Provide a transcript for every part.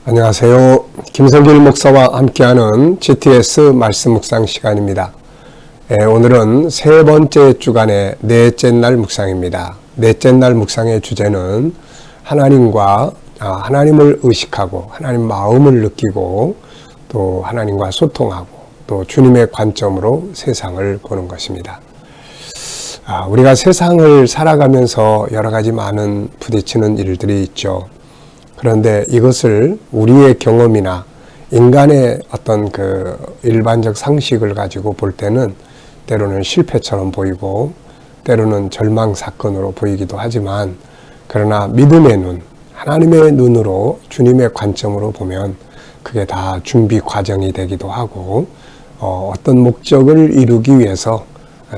안녕하세요. 김성길 목사와 함께하는 GTS 말씀 묵상 시간입니다. 오늘은 세 번째 주간의 넷째 날 묵상입니다. 넷째 날 묵상의 주제는 하나님을 의식하고 하나님 마음을 느끼고 또 하나님과 소통하고 또 주님의 관점으로 세상을 보는 것입니다. 우리가 세상을 살아가면서 여러 가지 많은 부딪히는 일들이 있죠. 그런데 이것을 우리의 경험이나 인간의 어떤 그 일반적 상식을 가지고 볼 때는 때로는 실패처럼 보이고 때로는 절망 사건으로 보이기도 하지만, 그러나 믿음의 눈, 하나님의 눈으로 주님의 관점으로 보면 그게 다 준비 과정이 되기도 하고 어떤 목적을 이루기 위해서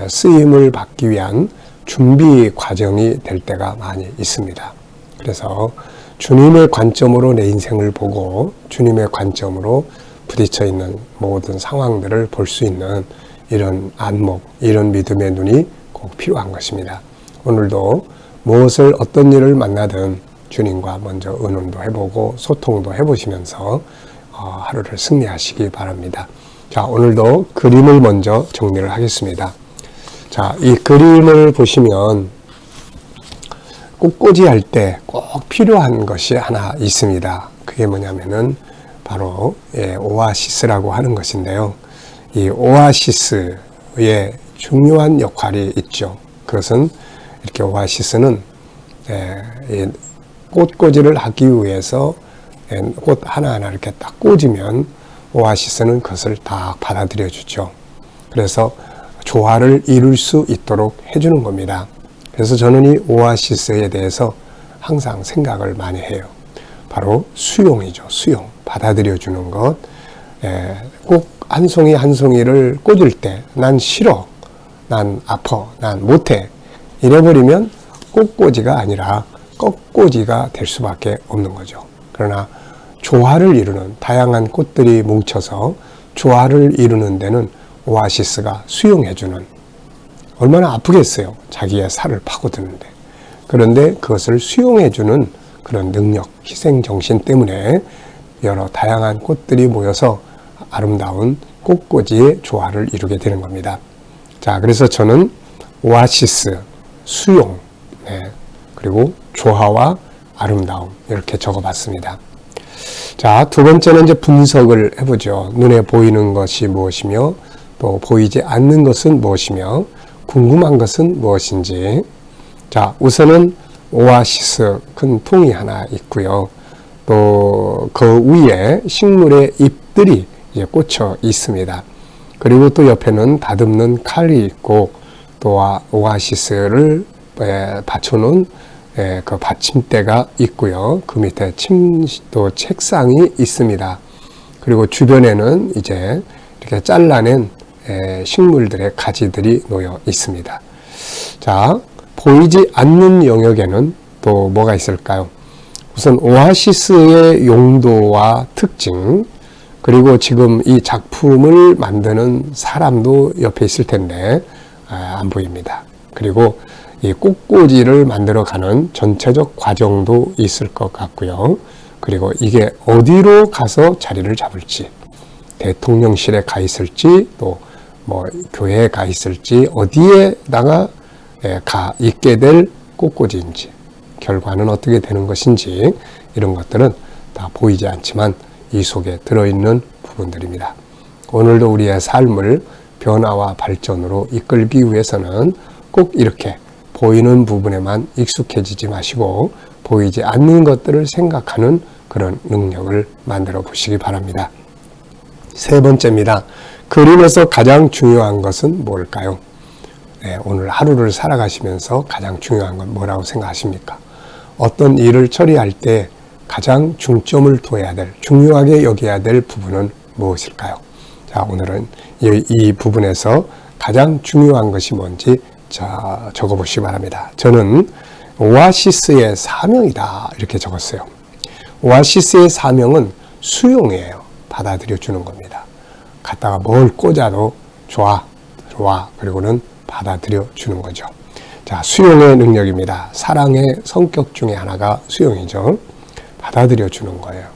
쓰임을 받기 위한 준비 과정이 될 때가 많이 있습니다. 그래서 주님의 관점으로 내 인생을 보고 주님의 관점으로 부딪혀 있는 모든 상황들을 볼 수 있는 이런 안목, 이런 믿음의 눈이 꼭 필요한 것입니다. 오늘도 어떤 일을 만나든 주님과 먼저 의논도 해보고 소통도 해보시면서 하루를 승리하시기 바랍니다. 자, 오늘도 그림을 먼저 정리를 하겠습니다. 자, 이 그림을 보시면 꽃꽂이 할 때 꼭 필요한 것이 하나 있습니다. 그게 뭐냐면은 바로 오아시스라고 하는 것인데요. 이 오아시스의 중요한 역할이 있죠. 그것은 이렇게 오아시스는 꽃꽂이를 하기 위해서 꽃 하나하나 이렇게 딱 꽂으면 오아시스는 그것을 다 받아들여 주죠. 그래서 조화를 이룰 수 있도록 해주는 겁니다. 그래서 저는 이 오아시스에 대해서 항상 생각을 많이 해요. 바로 수용이죠. 수용. 받아들여 주는 것. 꼭 한 송이 한 송이를 꽂을 때 난 싫어, 난 아파, 난 못해 이래버리면 꽃꽂이가 아니라 꺾꽂이가 될 수밖에 없는 거죠. 그러나 조화를 이루는, 다양한 꽃들이 뭉쳐서 조화를 이루는 데는 오아시스가 수용해주는, 얼마나 아프겠어요. 자기의 살을 파고드는데. 그런데 그것을 수용해주는 그런 능력, 희생정신 때문에 여러 다양한 꽃들이 모여서 아름다운 꽃꽂이의 조화를 이루게 되는 겁니다. 자, 그래서 저는 오아시스, 수용, 그리고 조화와 아름다움 이렇게 적어봤습니다. 자, 두 번째는 이제 분석을 해보죠. 눈에 보이는 것이 무엇이며 또 보이지 않는 것은 무엇이며 궁금한 것은 무엇인지. 자, 우선은 오아시스 큰 통이 하나 있고요. 또 그 위에 식물의 잎들이 이제 꽂혀 있습니다. 그리고 또 옆에는 다듬는 칼이 있고 또 오아시스를 받쳐놓은 그 받침대가 있고요. 그 밑에 또 책상이 있습니다. 그리고 주변에는 이제 이렇게 잘라낸 식물들의 가지들이 놓여 있습니다. 자, 보이지 않는 영역에는 또 뭐가 있을까요? 우선 오아시스의 용도와 특징, 그리고 지금 이 작품을 만드는 사람도 옆에 있을 텐데 안 보입니다. 그리고 이 꽃꽂이를 만들어가는 전체적 과정도 있을 것 같고요. 그리고 이게 어디로 가서 자리를 잡을지, 대통령실에 가 있을지 또 교회에 가 있을지 어디에다가 가 있게 될 꽃꽂이인지, 결과는 어떻게 되는 것인지, 이런 것들은 다 보이지 않지만 이 속에 들어있는 부분들입니다. 오늘도 우리의 삶을 변화와 발전으로 이끌기 위해서는 꼭 이렇게 보이는 부분에만 익숙해지지 마시고 보이지 않는 것들을 생각하는 그런 능력을 만들어 보시기 바랍니다. 세 번째입니다. 그림에서 가장 중요한 것은 뭘까요? 오늘 하루를 살아가시면서 가장 중요한 건 뭐라고 생각하십니까? 어떤 일을 처리할 때 가장 중점을 둬야 될, 중요하게 여겨야 될 부분은 무엇일까요? 자, 오늘은 이 부분에서 가장 중요한 것이 뭔지 적어보시기 바랍니다. 저는 오아시스의 사명이다 이렇게 적었어요. 오아시스의 사명은 수용이에요. 받아들여 주는 겁니다. 갖다가 뭘 꽂아도 좋아, 그리고는 받아들여 주는 거죠. 자, 수용의 능력입니다. 사랑의 성격 중에 하나가 수용이죠. 받아들여 주는 거예요.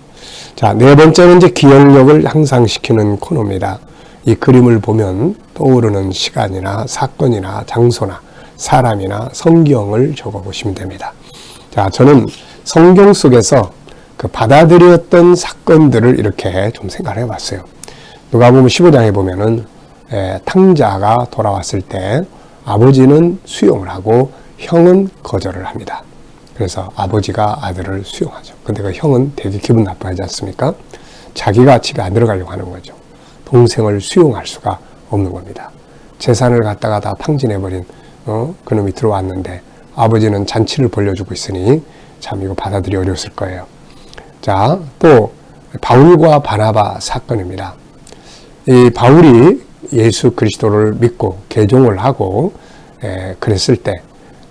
자, 네 번째는 이제 기억력을 향상시키는 코너입니다. 이 그림을 보면 떠오르는 시간이나 사건이나 장소나 사람이나 성경을 적어보시면 됩니다. 자, 저는 성경 속에서 그 받아들였던 사건들을 이렇게 좀 생각을 해봤어요. 누가복음 15장에 보면은 탕자가 돌아왔을 때 아버지는 수용을 하고 형은 거절을 합니다. 그래서 아버지가 아들을 수용하죠. 근데 그 형은 되게 기분 나빠하지 않습니까? 자기가 집에 안 들어가려고 하는 거죠. 동생을 수용할 수가 없는 겁니다. 재산을 갖다가 다 탕진해버린 그놈이 들어왔는데 아버지는 잔치를 벌려주고 있으니 참 이거 받아들이 어려웠을 거예요. 자, 또 바울과 바나바 사건입니다. 이 바울이 예수 그리스도를 믿고 개종을 하고 그랬을 때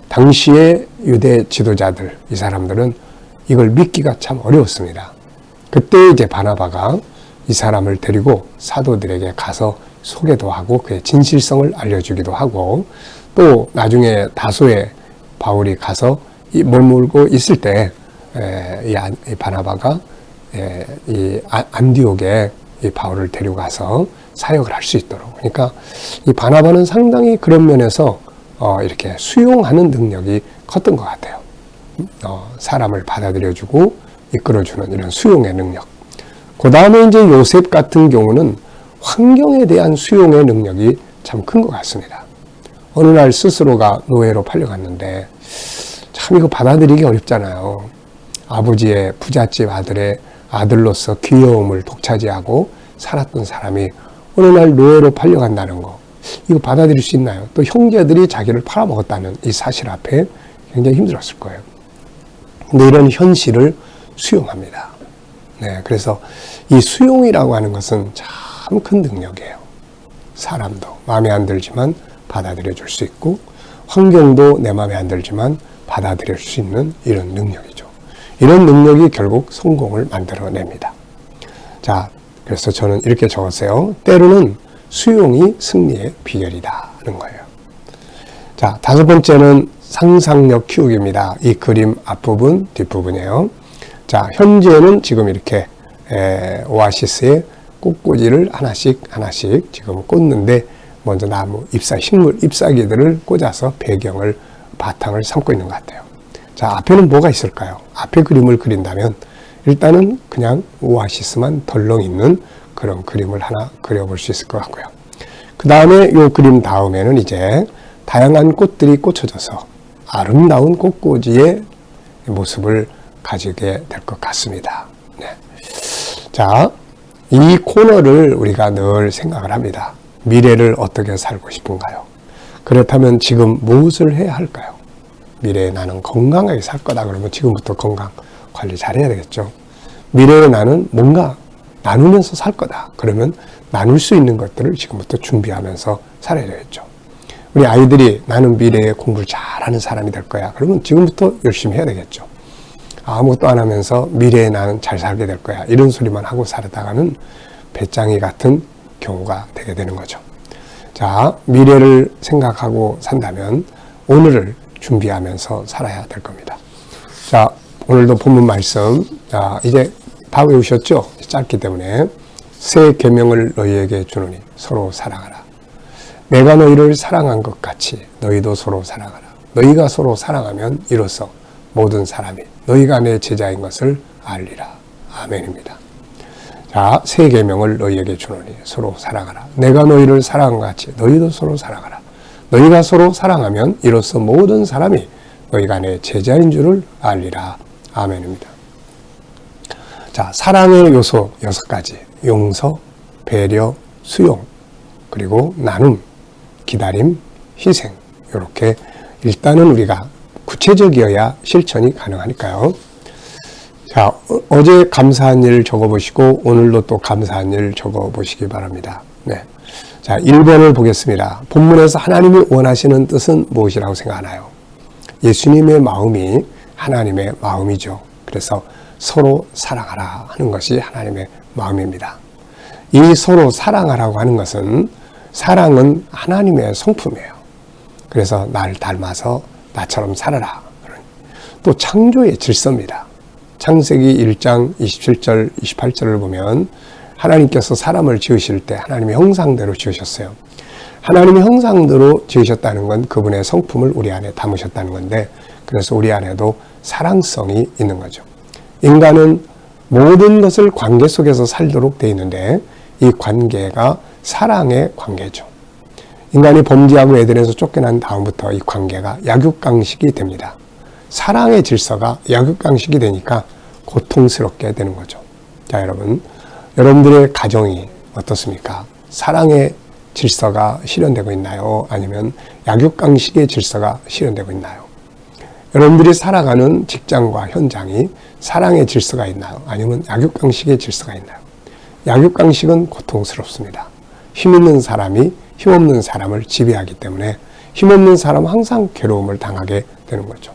당시의 유대 지도자들, 이 사람들은 이걸 믿기가 참 어려웠습니다. 그때 이제 바나바가 이 사람을 데리고 사도들에게 가서 소개도 하고 그의 진실성을 알려주기도 하고 또 나중에 다소에 바울이 가서 머물고 있을 때 이 바나바가 이 안디옥에 이 바울을 데리고 가서 사역을 할 수 있도록. 그러니까 이 바나바는 상당히 그런 면에서 이렇게 수용하는 능력이 컸던 것 같아요. 사람을 받아들여주고 이끌어주는 이런 수용의 능력. 그 다음에 이제 요셉 같은 경우는 환경에 대한 수용의 능력이 참 큰 것 같습니다. 어느 날 스스로가 노예로 팔려갔는데 참 이거 받아들이기 어렵잖아요. 아버지의 부잣집 아들의 아들로서 귀여움을 독차지하고 살았던 사람이 어느 날 노예로 팔려간다는 거, 이거 받아들일 수 있나요? 또 형제들이 자기를 팔아먹었다는 이 사실 앞에 굉장히 힘들었을 거예요. 근데 이런 현실을 수용합니다. 네, 그래서 이 수용이라고 하는 것은 참 큰 능력이에요. 사람도 마음에 안 들지만 받아들여 줄 수 있고 환경도 내 마음에 안 들지만 받아들일 수 있는 이런 능력이죠. 이런 능력이 결국 성공을 만들어냅니다. 자, 그래서 저는 이렇게 적었어요. 때로는 수용이 승리의 비결이다는 거예요. 자, 다섯 번째는 상상력 키우기입니다. 이 그림 앞부분, 뒷부분이에요. 자, 현재는 지금 이렇게 오아시스에 꽃꽂이를 하나씩 지금 꽂는데 먼저 나무, 식물 잎사귀들을 꽂아서 배경을, 바탕을 삼고 있는 것 같아요. 자, 앞에는 뭐가 있을까요? 앞에 그림을 그린다면 일단은 그냥 오아시스만 덜렁 있는 그런 그림을 하나 그려볼 수 있을 것 같고요. 그 다음에 이 그림 다음에는 이제 다양한 꽃들이 꽂혀져서 아름다운 꽃꽂이의 모습을 가지게 될 것 같습니다. 네. 자, 이 코너를 우리가 늘 생각을 합니다. 미래를 어떻게 살고 싶은가요? 그렇다면 지금 무엇을 해야 할까요? 미래에 나는 건강하게 살 거다 그러면 지금부터 건강 관리 잘해야 되겠죠. 미래에 나는 뭔가 나누면서 살 거다 그러면 나눌 수 있는 것들을 지금부터 준비하면서 살아야 되겠죠. 우리 아이들이 나는 미래에 공부를 잘하는 사람이 될 거야 그러면 지금부터 열심히 해야 되겠죠. 아무것도 안 하면서 미래에 나는 잘 살게 될 거야 이런 소리만 하고 살다가는 배짱이 같은 경우가 되게 되는 거죠. 자, 미래를 생각하고 산다면 오늘을 준비하면서 살아야 될 겁니다. 자, 오늘도 본문 말씀, 자, 이제 다 외우셨죠? 짧기 때문에 새 계명을 너희에게 주노니 서로 사랑하라. 내가 너희를 사랑한 것 같이 너희도 서로 사랑하라. 너희가 서로 사랑하면 이로써 모든 사람이 너희가 내 제자인 것을 알리라. 아멘입니다. 자, 새 계명을 너희에게 주노니 서로 사랑하라. 내가 너희를 사랑한 것 같이 너희도 서로 사랑하라. 너희가 서로 사랑하면 이로써 모든 사람이 너희가 내 제자인 줄을 알리라. 아멘입니다. 자, 사랑의 요소 6가지. 용서, 배려, 수용, 그리고 나눔, 기다림, 희생. 이렇게 일단은 우리가 구체적이어야 실천이 가능하니까요. 자, 어제 감사한 일 적어보시고 오늘도 또 감사한 일 적어보시기 바랍니다. 네. 자, 1번을 보겠습니다. 본문에서 하나님이 원하시는 뜻은 무엇이라고 생각하나요? 예수님의 마음이 하나님의 마음이죠. 그래서 서로 사랑하라 하는 것이 하나님의 마음입니다. 이 서로 사랑하라고 하는 것은 사랑은 하나님의 성품이에요. 그래서 나를 닮아서 나처럼 살아라. 또 창조의 질서입니다. 창세기 1장 27절, 28절을 보면 하나님께서 사람을 지으실 때 하나님의 형상대로 지으셨어요. 하나님의 형상대로 지으셨다는 건 그분의 성품을 우리 안에 담으셨다는 건데, 그래서 우리 안에도 사랑성이 있는 거죠. 인간은 모든 것을 관계 속에서 살도록 되어 있는데 이 관계가 사랑의 관계죠. 인간이 범죄하고 에덴에서 쫓겨난 다음부터 이 관계가 약육강식이 됩니다. 사랑의 질서가 약육강식이 되니까 고통스럽게 되는 거죠. 자, 여러분들의 가정이 어떻습니까? 사랑의 질서가 실현되고 있나요? 아니면 약육강식의 질서가 실현되고 있나요? 여러분들이 살아가는 직장과 현장이 사랑의 질서가 있나요? 아니면 약육강식의 질서가 있나요? 약육강식은 고통스럽습니다. 힘 있는 사람이 힘없는 사람을 지배하기 때문에 힘없는 사람은 항상 괴로움을 당하게 되는 거죠.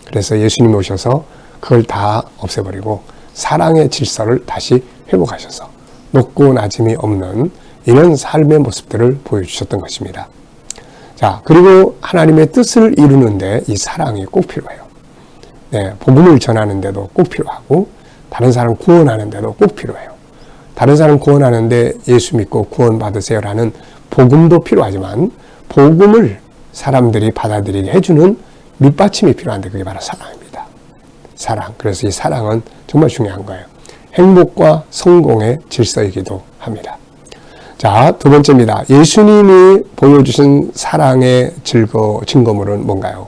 그래서 예수님이 오셔서 그걸 다 없애버리고 사랑의 질서를 다시 회복하셔서 높고 낮음이 없는 이런 삶의 모습들을 보여주셨던 것입니다. 자, 그리고 하나님의 뜻을 이루는데 이 사랑이 꼭 필요해요. 네, 복음을 전하는데도 꼭 필요하고 다른 사람 구원하는데도 꼭 필요해요. 다른 사람 구원하는데 예수 믿고 구원 받으세요라는 복음도 필요하지만 복음을 사람들이 받아들이게 해주는 밑받침이 필요한데 그게 바로 사랑입니다. 사랑. 그래서 이 사랑은 정말 중요한 거예요. 행복과 성공의 질서이기도 합니다. 자, 두 번째입니다. 예수님이 보여주신 사랑의 증거물은 뭔가요?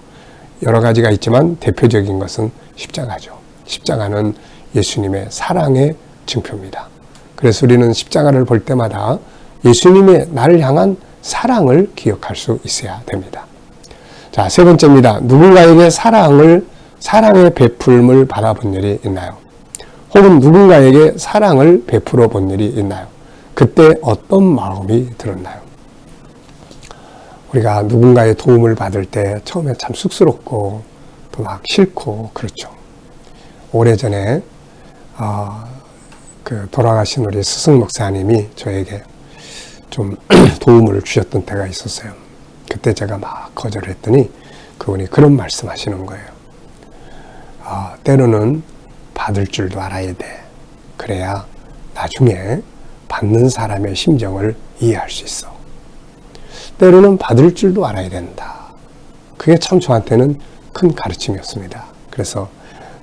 여러 가지가 있지만 대표적인 것은 십자가죠. 십자가는 예수님의 사랑의 증표입니다. 그래서 우리는 십자가를 볼 때마다 예수님의 나를 향한 사랑을 기억할 수 있어야 됩니다. 자, 세 번째입니다. 누군가에게 사랑의 베풀음을 받아본 일이 있나요? 혹은 누군가에게 사랑을 베풀어 본 일이 있나요? 그때 어떤 마음이 들었나요? 우리가 누군가의 도움을 받을 때 처음에 참 쑥스럽고 또 막 싫고 그렇죠. 오래전에 돌아가신 우리 스승 목사님이 저에게 좀 도움을 주셨던 때가 있었어요. 그때 제가 막 거절을 했더니 그분이 그런 말씀하시는 거예요. 때로는 받을 줄도 알아야 돼. 그래야 나중에 받는 사람의 심정을 이해할 수 있어. 때로는 받을 줄도 알아야 된다. 그게 참 저한테는 큰 가르침이었습니다. 그래서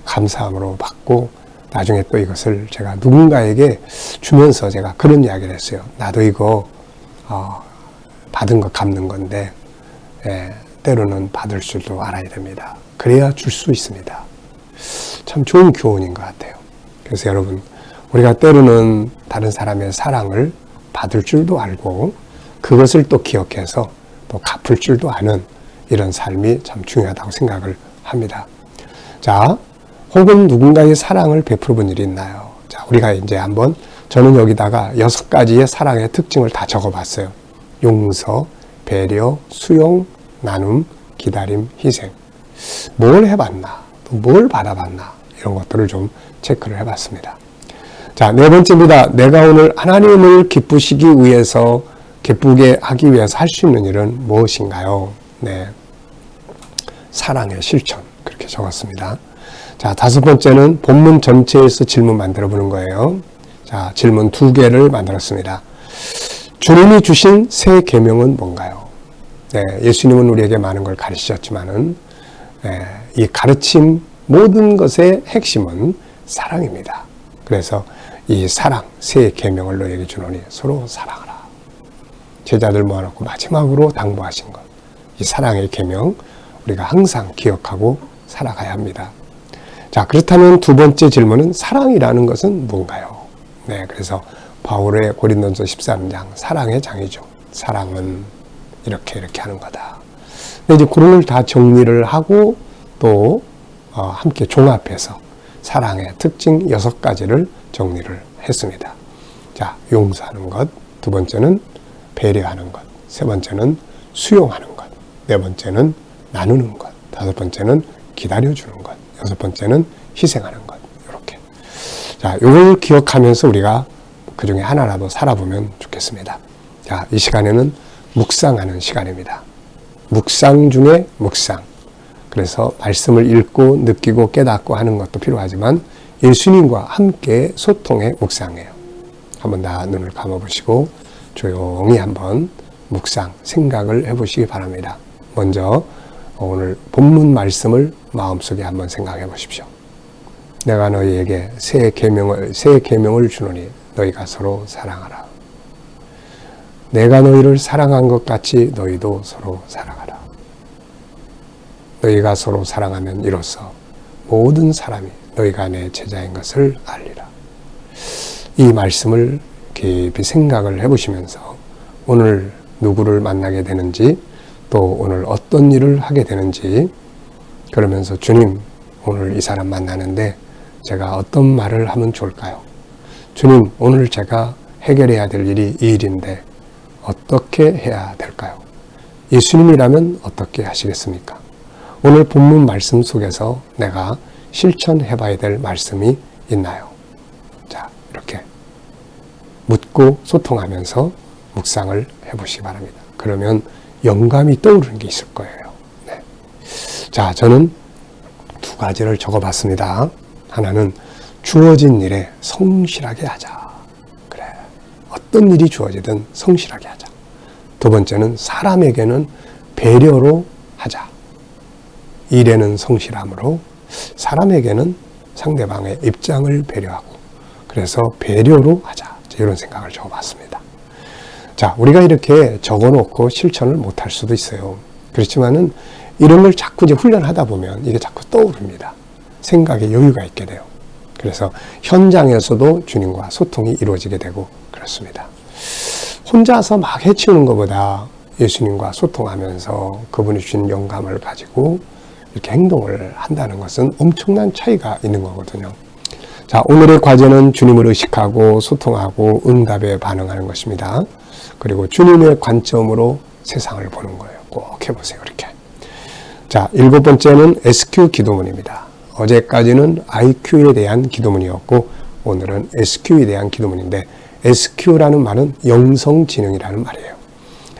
감사함으로 받고 나중에 또 이것을 제가 누군가에게 주면서 제가 그런 이야기를 했어요. 나도 이거 받은 거 갚는 건데 때로는 받을 줄도 알아야 됩니다. 그래야 줄 수 있습니다. 참 좋은 교훈인 것 같아요. 그래서 여러분, 우리가 때로는 다른 사람의 사랑을 받을 줄도 알고 그것을 또 기억해서 또 갚을 줄도 아는 이런 삶이 참 중요하다고 생각을 합니다. 자, 혹은 누군가의 사랑을 베풀어 본 일이 있나요? 자, 우리가 이제 저는 여기다가 6가지의 사랑의 특징을 다 적어봤어요. 용서, 배려, 수용, 나눔, 기다림, 희생. 뭘 해봤나? 또 뭘 받아봤나? 이런 것들을 좀 체크를 해봤습니다. 자, 네 번째입니다. 내가 오늘 하나님을 기쁘게 하기 위해서 할 수 있는 일은 무엇인가요? 네. 사랑의 실천. 그렇게 적었습니다. 자, 다섯 번째는 본문 전체에서 질문 만들어 보는 거예요. 자, 질문 2개를 만들었습니다. 주님이 주신 새 계명은 뭔가요? 네, 예수님은 우리에게 많은 걸 가르치셨지만은 이 가르침 모든 것의 핵심은 사랑입니다. 그래서 이 사랑, 새 계명을 너에게 주노니 서로 사랑하라. 제자들 모아놓고 마지막으로 당부하신 것. 이 사랑의 계명 우리가 항상 기억하고 살아가야 합니다. 자, 그렇다면 두 번째 질문은 사랑이라는 것은 뭔가요? 네, 그래서 바울의 고린도전서 13장 사랑의 장이죠. 사랑은 이렇게 하는 거다. 근데 이제 그런 걸 다 정리를 하고 또 함께 종합해서 사랑의 특징 6가지를 정리를 했습니다. 자, 용서하는 것, 두 번째는 배려하는 것, 세 번째는 수용하는 것, 네 번째는 나누는 것, 다섯 번째는 기다려주는 것, 여섯 번째는 희생하는 것. 이렇게. 자, 이걸 기억하면서 우리가 그 중에 하나라도 살아보면 좋겠습니다. 자, 이 시간에는 묵상하는 시간입니다. 묵상 중에 묵상. 그래서 말씀을 읽고 느끼고 깨닫고 하는 것도 필요하지만 예수님과 함께 소통의 묵상이에요. 한번 다 눈을 감아보시고 조용히 한번 묵상, 생각을 해보시기 바랍니다. 먼저 오늘 본문 말씀을 마음속에 한번 생각해 보십시오. 내가 너희에게 새 계명을 주노니 너희가 서로 사랑하라. 내가 너희를 사랑한 것 같이 너희도 서로 사랑하라. 너희가 서로 사랑하면 이로써 모든 사람이 너희가 내 제자인 것을 알리라. 이 말씀을 깊이 생각을 해보시면서 오늘 누구를 만나게 되는지 또 오늘 어떤 일을 하게 되는지 그러면서 주님 오늘 이 사람 만나는데 제가 어떤 말을 하면 좋을까요? 주님 오늘 제가 해결해야 될 일이 이 일인데 어떻게 해야 될까요? 예수님이라면 어떻게 하시겠습니까? 오늘 본문 말씀 속에서 내가 실천해 봐야 될 말씀이 있나요? 자, 이렇게 묻고 소통하면서 묵상을 해보시기 바랍니다. 그러면 영감이 떠오르는 게 있을 거예요. 네. 자, 저는 두 가지를 적어봤습니다. 하나는 주어진 일에 성실하게 하자. 그래. 어떤 일이 주어지든 성실하게 하자. 두 번째는 사람에게는 배려로 하자. 일에는 성실함으로 사람에게는 상대방의 입장을 배려하고 그래서 배려로 하자. 이런 생각을 적어봤습니다. 자, 우리가 이렇게 적어놓고 실천을 못할 수도 있어요. 그렇지만은 이런 걸 자꾸 이제 훈련하다 보면 이게 자꾸 떠오릅니다. 생각에 여유가 있게 돼요. 그래서 현장에서도 주님과 소통이 이루어지게 되고 그렇습니다. 혼자서 막 해치우는 것보다 예수님과 소통하면서 그분이 주신 영감을 가지고 이렇게 행동을 한다는 것은 엄청난 차이가 있는 거거든요. 자, 오늘의 과제는 주님을 의식하고 소통하고 응답에 반응하는 것입니다. 그리고 주님의 관점으로 세상을 보는 거예요. 꼭 해보세요. 이렇게. 자, 7번째는 SQ 기도문입니다. 어제까지는 IQ에 대한 기도문이었고 오늘은 SQ에 대한 기도문인데 SQ라는 말은 영성지능이라는 말이에요.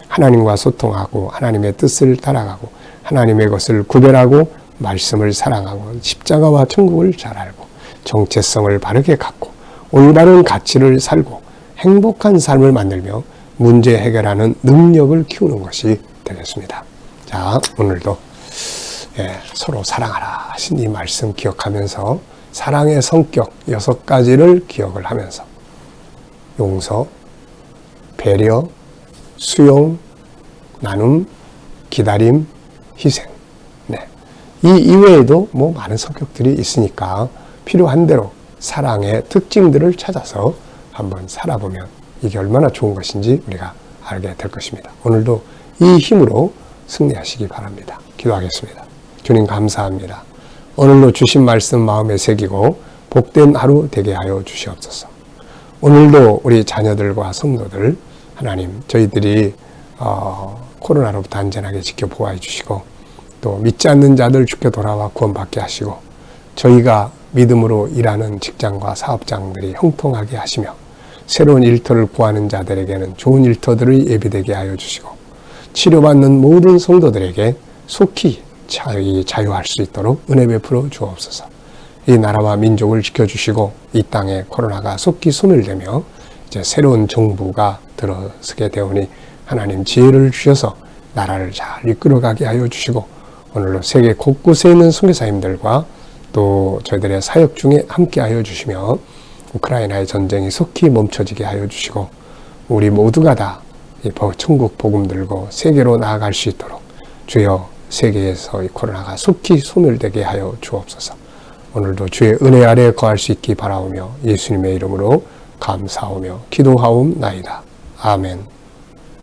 하나님과 소통하고 하나님의 뜻을 따라가고 하나님의 것을 구별하고 말씀을 사랑하고 십자가와 천국을 잘 알고 정체성을 바르게 갖고 올바른 가치를 살고 행복한 삶을 만들며 문제 해결하는 능력을 키우는 것이 되겠습니다. 자, 오늘도 서로 사랑하라 하신 이 말씀 기억하면서 사랑의 성격 6가지를 기억을 하면서 용서, 배려, 수용, 나눔, 기다림, 희생. 네. 이 이외에도 뭐 많은 성격들이 있으니까 필요한 대로 사랑의 특징들을 찾아서 한번 살아보면 이게 얼마나 좋은 것인지 우리가 알게 될 것입니다. 오늘도 이 힘으로 승리하시기 바랍니다. 기도하겠습니다. 주님 감사합니다. 오늘도 주신 말씀 마음에 새기고 복된 하루 되게 하여 주시옵소서. 오늘도 우리 자녀들과 성도들 하나님 저희들이 코로나로부터 안전하게 지켜보호해 주시고 또 믿지 않는 자들 주께 돌아와 구원받게 하시고 저희가 믿음으로 일하는 직장과 사업장들이 형통하게 하시며 새로운 일터를 구하는 자들에게는 좋은 일터들을 예비되게 하여 주시고 치료받는 모든 성도들에게 속히 자유할 수 있도록 은혜 베풀어 주옵소서. 이 나라와 민족을 지켜주시고 이 땅에 코로나가 속히 소멸되며 이제 새로운 정부가 들어서게 되오니 하나님 지혜를 주셔서 나라를 잘 이끌어가게 하여 주시고 오늘로 세계 곳곳에 있는 선교사님들과 또 저희들의 사역 중에 함께 하여 주시며 우크라이나의 전쟁이 속히 멈춰지게 하여 주시고 우리 모두가 다 천국 복음 들고 세계로 나아갈 수 있도록 주여 세계에서 이 코로나가 속히 소멸되게 하여 주옵소서. 오늘도 주의 은혜 아래 거할 수 있기 바라오며 예수님의 이름으로 감사하며 기도하옵나이다. 아멘.